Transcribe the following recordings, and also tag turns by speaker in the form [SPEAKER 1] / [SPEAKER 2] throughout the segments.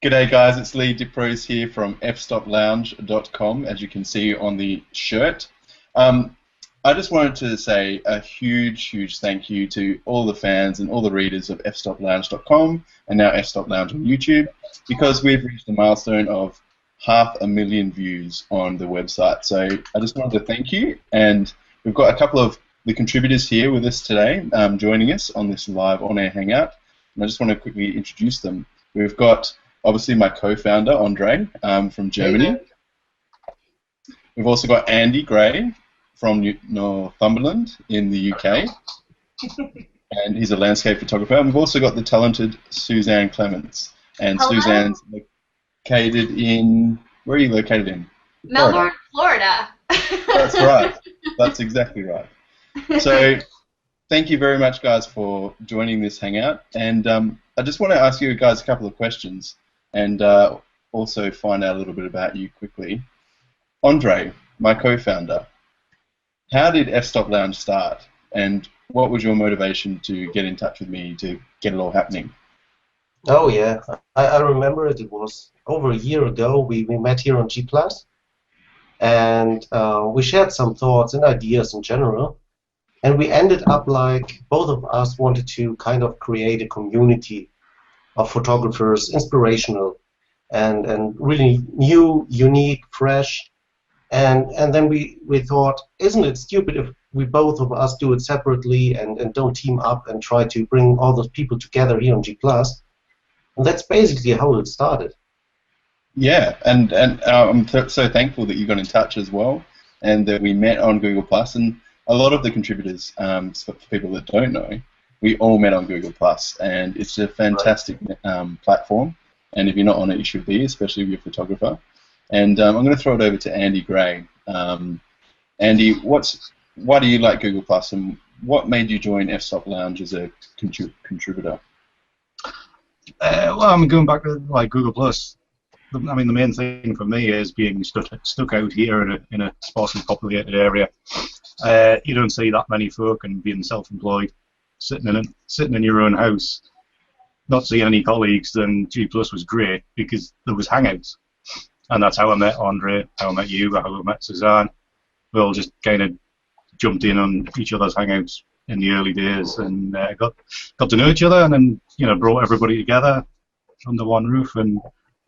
[SPEAKER 1] G'day guys, it's Leigh Diprose here from fstoplounge.com, as you can see on the shirt. I just wanted to say a huge thank you to all the fans and all the readers of fstoplounge.com and now fstoplounge on YouTube, because we've reached a milestone of 500,000 views on the website. So I just wanted to thank you, and we've got a couple of the contributors here with us today, joining us on this live on-air hangout, and I just want to quickly introduce them. We've got obviously my co-founder, Andre, from Germany. We've also got Andy Gray from Northumberland in the UK, and he's a landscape photographer. And we've also got the talented Suzanne Clements. And hello. Suzanne's located in, where are you located in?
[SPEAKER 2] Melbourne, Florida.
[SPEAKER 1] That's right. That's exactly right. So thank you very much, guys, for joining this hangout. And I just want to ask you guys a couple of questions, and also find out a little bit about you quickly. Andre, my co-founder, how did F-Stop Lounge start, and what was your motivation to get in touch with me to get it all happening?
[SPEAKER 3] Oh yeah, I remember it. It was over a year ago. We met here on G+, and we shared some thoughts and ideas in general, and we ended up like both of us wanted to kind of create a community of photographers, inspirational, and really new, unique, fresh, and then we thought, isn't it stupid if we both of us do it separately and don't team up and try to bring all those people together here on G+? And that's basically how it started.
[SPEAKER 1] Yeah, and I'm so thankful that you got in touch as well, and that we met on Google+, and a lot of the contributors, for people that don't know, we all met on Google+, and it's a fantastic platform, and if you're not on it, you should be, especially if you're a photographer. And I'm going to throw it over to Andy Gray. Andy, why do you like Google+, and what made you join F-Stop Lounge as a contributor?
[SPEAKER 4] Well, I'm going back to like Google+. I mean, the main thing for me is being stuck out here in a sparsely populated area. You don't see that many folk, and being self-employed, sitting in your own house, not seeing any colleagues. Then G+ was great because there was hangouts, and that's how I met Andre, how I met you, how I met Suzanne. We all just kind of jumped in on each other's hangouts in the early days, and got to know each other, and then brought everybody together under one roof, and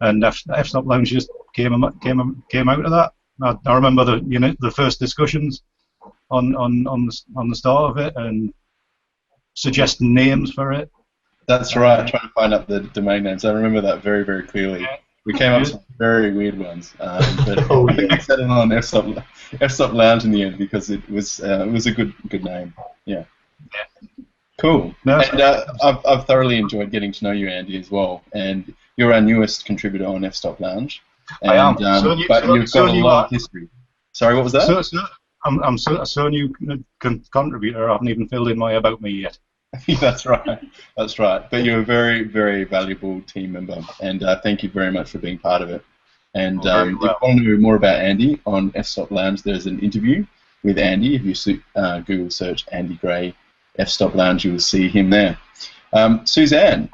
[SPEAKER 4] F-Stop Lounge just came out of that. I remember the first discussions on the start of it, and suggesting names for it.
[SPEAKER 1] That's right. Trying to find out the domain names. I remember that very clearly. We came up with some very weird ones, but I think we settled on F-Stop Lounge in the end because it was a good name. Yeah. Cool. No, and I've thoroughly enjoyed getting to know you, Andy, as well. And you're our newest contributor on F-Stop Lounge. And,
[SPEAKER 4] I am.
[SPEAKER 1] But you've got a lot of history. Sorry, what was that?
[SPEAKER 4] I'm so new contributor. I haven't even filled in my about me yet.
[SPEAKER 1] That's right. That's right. But you're a very valuable team member, and thank you very much for being part of it. And if you want to know more about Andy, on F-Stop Lounge there's an interview with Andy. If you Google search Andy Gray F-Stop Lounge, you will see him there. Suzanne,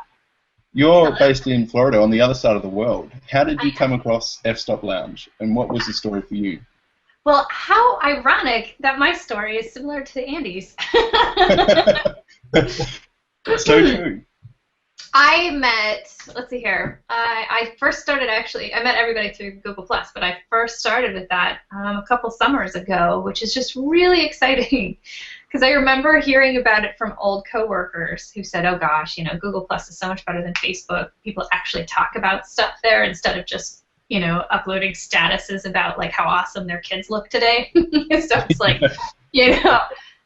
[SPEAKER 1] you're based in Florida, on the other side of the world. How did you come across F-Stop Lounge, and what was the story for you?
[SPEAKER 2] Well, how ironic that my story is similar to Andy's.
[SPEAKER 1] So true.
[SPEAKER 2] I met, let's see here, I first started I met everybody through Google+, but I first started with that a couple summers ago, which is just really exciting because I remember hearing about it from old coworkers who said, oh gosh, Google+ is so much better than Facebook. People actually talk about stuff there instead of just uploading statuses about like how awesome their kids look today. So it's like,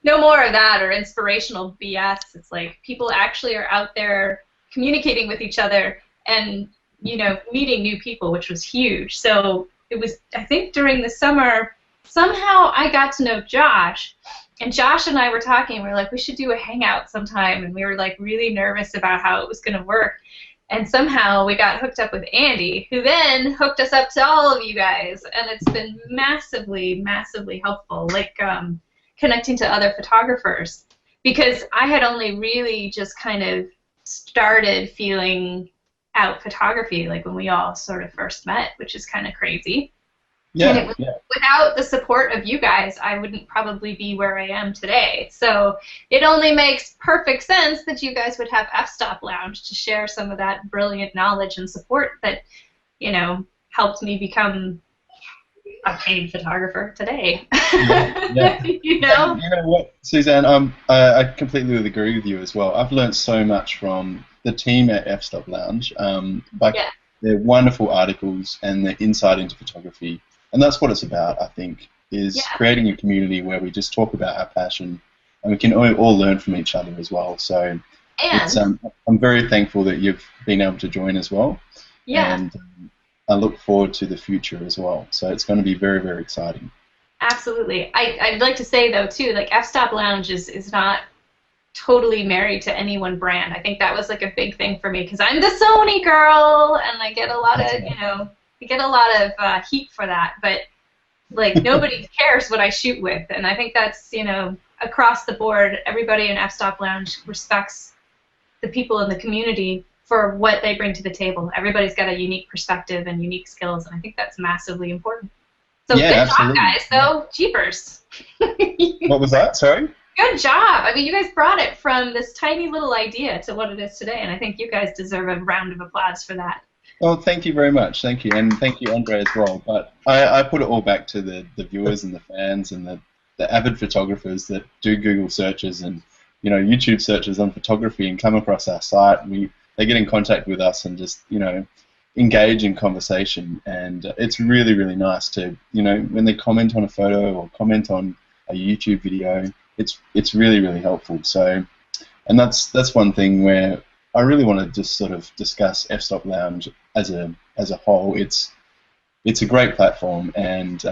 [SPEAKER 2] no more of that or inspirational BS. It's like people actually are out there communicating with each other and meeting new people, which was huge. So it was, I think, during the summer, somehow I got to know Josh, and Josh and I were talking. We were like, we should do a hangout sometime, and we were like really nervous about how it was going to work. And somehow we got hooked up with Andy, who then hooked us up to all of you guys, and it's been massively helpful, like connecting to other photographers, because I had only really just kind of started feeling out photography, like when we all sort of first met, which is kind of crazy.
[SPEAKER 1] Yeah,
[SPEAKER 2] and it was, without the support of you guys, I wouldn't probably be where I am today. So it only makes perfect sense that you guys would have F-Stop Lounge to share some of that brilliant knowledge and support that, you know, helped me become a paid photographer today.
[SPEAKER 1] Yeah.
[SPEAKER 2] You know?
[SPEAKER 1] You know what, Suzanne? I completely agree with you as well. I've learned so much from the team at F-Stop Lounge. Their wonderful articles and their insight into photography. And that's what it's about, I think, is creating a community where we just talk about our passion and we can all learn from each other as well. So it's, I'm very thankful that you've been able to join as well.
[SPEAKER 2] Yeah.
[SPEAKER 1] And I look forward to the future as well. So it's going to be very, very exciting.
[SPEAKER 2] Absolutely. I'd like to say, though, too, like F-Stop Lounge is not totally married to any one brand. I think that was like a big thing for me because I'm the Sony girl and I get a lot of, you know, I get a lot of heat for that, but like nobody cares what I shoot with, and I think that's, you know, across the board, everybody in F-Stop Lounge respects the people in the community for what they bring to the table. Everybody's got a unique perspective and unique skills, and I think that's massively important. So good job, guys, though. Jeepers.
[SPEAKER 1] What was that? Sorry?
[SPEAKER 2] Good job. I mean, you guys brought it from this tiny little idea to what it is today, and I think you guys deserve a round of applause for that.
[SPEAKER 1] Well, thank you very much. Thank you. And thank you, Andre, as well. But I put it all back to the viewers and the fans and the avid photographers that do Google searches and, you know, YouTube searches on photography and come across our site. They get in contact with us and just, you know, engage in conversation. And it's really, really nice to, you know, when they comment on a photo or comment on a YouTube video, it's really, really helpful. So, and that's one thing where I really want to just sort of discuss F-Stop Lounge as a whole. It's a great platform, and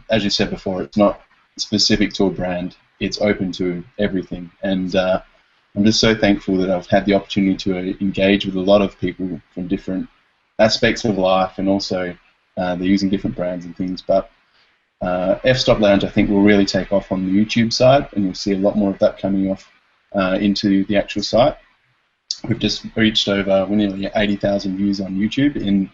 [SPEAKER 1] as you said before, it's not specific to a brand. It's open to everything, and I'm just so thankful that I've had the opportunity to engage with a lot of people from different aspects of life, and also they're using different brands and things. But F-Stop Lounge, I think, will really take off on the YouTube side, and you'll see a lot more of that coming off into the actual site. We've just reached over nearly 80,000 views on YouTube in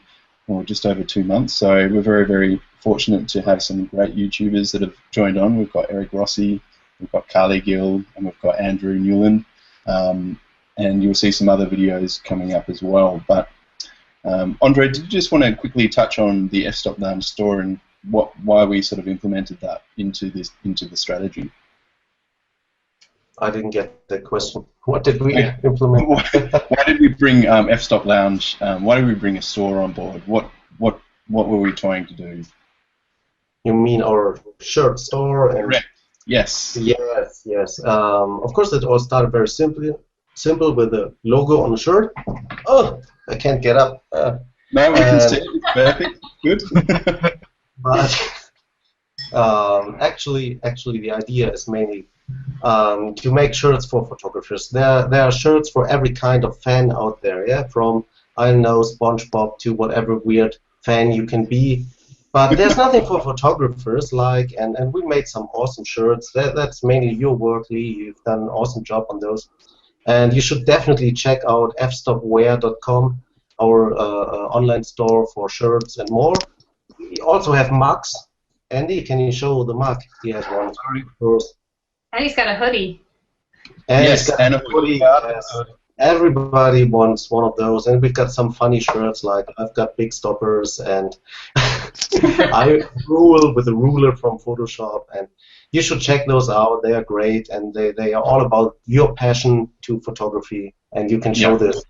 [SPEAKER 1] just over 2 months, so we're very, very fortunate to have some great YouTubers that have joined on. We've got Eric Rossi, we've got Carly Gill, and we've got Andrew Newland, and you'll see some other videos coming up as well. But Andre, did you just want to quickly touch on the F-Stop Lounge store and why we sort of implemented that into the strategy?
[SPEAKER 3] I didn't get the question. What did we implement?
[SPEAKER 1] Why did we bring F-Stop Lounge? Why did we bring a store on board? What were we trying to do?
[SPEAKER 3] You mean our shirt store?
[SPEAKER 1] Correct. Yes.
[SPEAKER 3] Yes. Of course, it all started very simple with a logo on the shirt. Oh, I can't get up.
[SPEAKER 1] No, we can see it. Perfect. Good.
[SPEAKER 3] But actually, the idea is mainly to make shirts for photographers. There are shirts for every kind of fan out there, yeah, from, I don't know, SpongeBob to whatever weird fan you can be. But there's nothing for photographers, and we made some awesome shirts. That's mainly your work, Leigh. You've done an awesome job on those. And you should definitely check out fstopwear.com, our online store for shirts and more. We also have mugs. Andy, can you show the mug? He has one. First.
[SPEAKER 2] And he's got a hoodie.
[SPEAKER 3] And
[SPEAKER 1] yes, and a hoodie.
[SPEAKER 3] Yes. Everybody wants one of those, and we've got some funny shirts like I've got big stoppers, and I rule with a ruler from Photoshop, and you should check those out. They are great, and they are all about your passion to photography, and you can show this.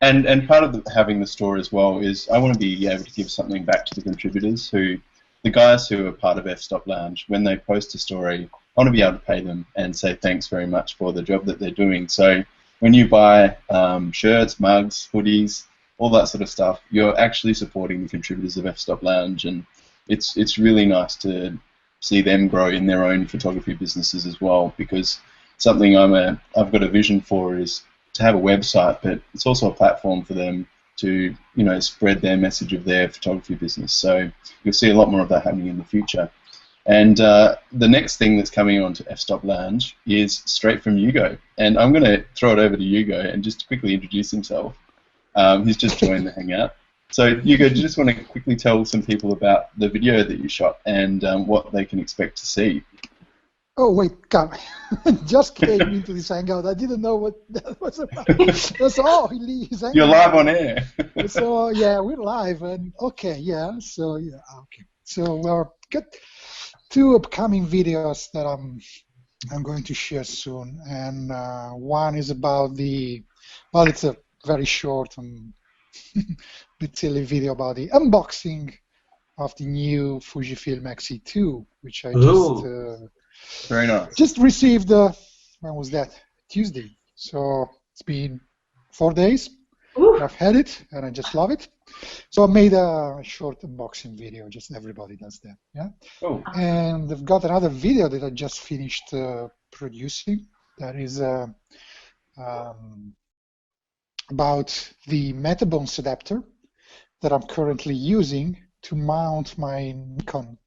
[SPEAKER 1] And part of having the store as well is I want to be able to give something back to the contributors the guys who are part of F-Stop Lounge. When they post a story, I want to be able to pay them and say thanks very much for the job that they're doing. So when you buy shirts, mugs, hoodies, all that sort of stuff, you're actually supporting the contributors of F-Stop Lounge, and it's really nice to see them grow in their own photography businesses as well, because something I've got a vision for is to have a website, but it's also a platform for them to, you know, spread their message of their photography business. So you'll see a lot more of that happening in the future. And the next thing that's coming on to F-Stop Lounge is straight from Hugo. And I'm going to throw it over to Hugo and just quickly introduce himself. He's just joined the Hangout. So, Hugo, do you just want to quickly tell some people about the video that you shot and what they can expect to see?
[SPEAKER 5] Oh, wait, God. Just came into this Hangout. I didn't know what that was about. So, he's hanging
[SPEAKER 1] You're live
[SPEAKER 5] out.
[SPEAKER 1] on air.
[SPEAKER 5] So, yeah, we're live. And okay, yeah. So, yeah, okay. So, we've got 2 upcoming videos that I'm going to share soon. And one is about well, it's a very short and bit silly video about the unboxing of the new Fujifilm X-E2, which I
[SPEAKER 1] Very nice.
[SPEAKER 5] just received. When was that? Tuesday. So it's been 4 days.
[SPEAKER 2] Ooh.
[SPEAKER 5] I've had it, and I just love it. So I made a short unboxing video. Just everybody does that, yeah.
[SPEAKER 1] Oh.
[SPEAKER 5] And I've got another video that I just finished producing. That is about the Metabones adapter that I'm currently using to mount my Nikon,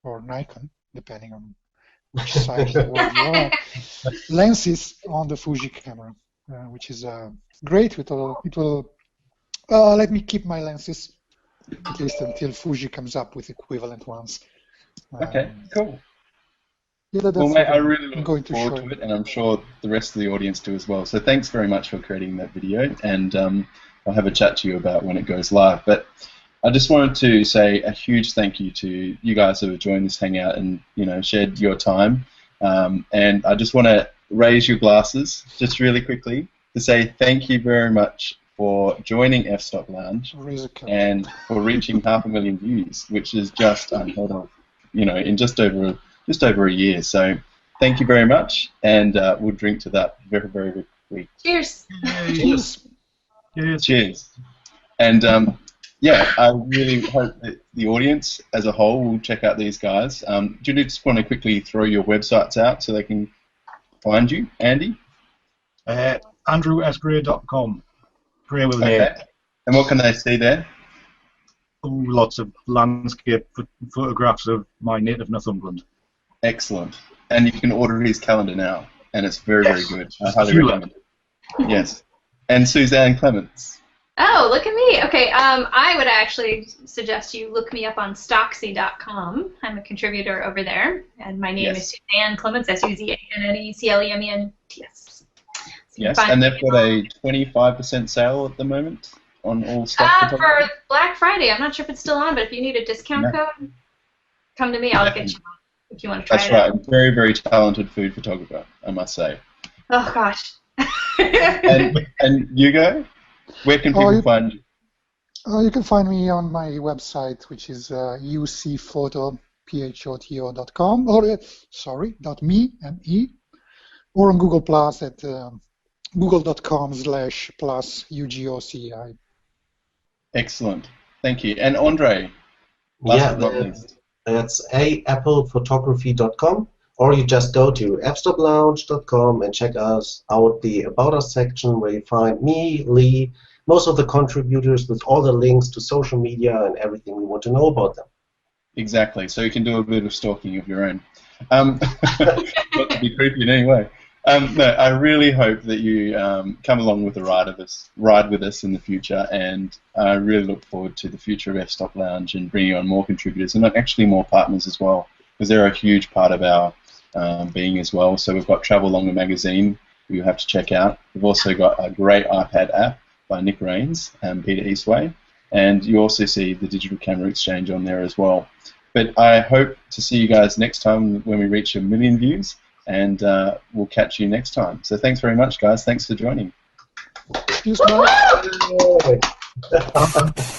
[SPEAKER 5] or Nikon, depending on which side of the world you are, lenses on the Fuji camera, which is great. It will let me keep my lenses at least until Fuji comes up with equivalent ones.
[SPEAKER 1] Okay, cool.
[SPEAKER 5] Yeah, that's
[SPEAKER 1] Well, mate, I really
[SPEAKER 5] I'm
[SPEAKER 1] look
[SPEAKER 5] going to
[SPEAKER 1] forward
[SPEAKER 5] show
[SPEAKER 1] to it, and I'm sure the rest of the audience do as well. So thanks very much for creating that video, and I'll have a chat to you about when it goes live. But I just wanted to say a huge thank you to you guys who have joined this Hangout and shared your time. And I just want to raise your glasses just really quickly to say thank you very much for joining F-Stop Lounge and for reaching 500,000 views, which is just unheard of, in just over a year. So thank you very much, and we'll drink to that very, very quickly.
[SPEAKER 2] Cheers.
[SPEAKER 5] Cheers.
[SPEAKER 1] Cheers. And yeah, I really hope that the audience as a whole will check out these guys. Do you just want to quickly throw your websites out so they can find you, Andy?
[SPEAKER 4] AndrewSgray.com. Gray with an A.
[SPEAKER 1] Okay. And what can they see there?
[SPEAKER 4] Oh, lots of landscape photographs of my native Northumberland.
[SPEAKER 1] Excellent. And you can order his calendar now, and it's very, very good. I highly recommend it. Yes. And Suzanne Clements.
[SPEAKER 2] Oh, look at me. Okay, I would actually suggest you look me up on Stocksy.com. I'm a contributor over there, and my name is Suzanne Clements, SUZANNECLEMENTS.
[SPEAKER 1] Yes, and they've got a 25% sale at the moment on all stock.
[SPEAKER 2] For Black Friday. I'm not sure if it's still on, but if you need a discount code, come to me. I'll get you one if you want to try it out.
[SPEAKER 1] That's right. Very, very talented food photographer, I must say.
[SPEAKER 2] Oh, gosh.
[SPEAKER 1] and Hugo? Where can people find you?
[SPEAKER 5] You can find me on my website, which is ucphoto.com, or .me, M-E, or on Google Plus at google.com/+UGOCI.
[SPEAKER 1] Excellent. Thank you. And Andre?
[SPEAKER 3] That's applephotography.com, or you just go to fstoplounge.com and check us out the About Us section, where you find me, Leigh, most of the contributors with all the links to social media and everything we want to know about them.
[SPEAKER 1] Exactly. So you can do a bit of stalking of your own. Not to be creepy in any way. No, I really hope that you come along with the ride with us in the future, and I really look forward to the future of F-Stop Lounge and bringing on more contributors and actually more partners as well, because they're a huge part of our being as well. So we've got Travel Longer magazine you have to check out. We've also got a great iPad app by Nick Rains and Peter Eastway, and you also see the Digital Camera Exchange on there as well. But I hope to see you guys next time when we reach 1 million views, and we'll catch you next time. So thanks very much, guys. Thanks for joining.
[SPEAKER 5] Cheers, bye.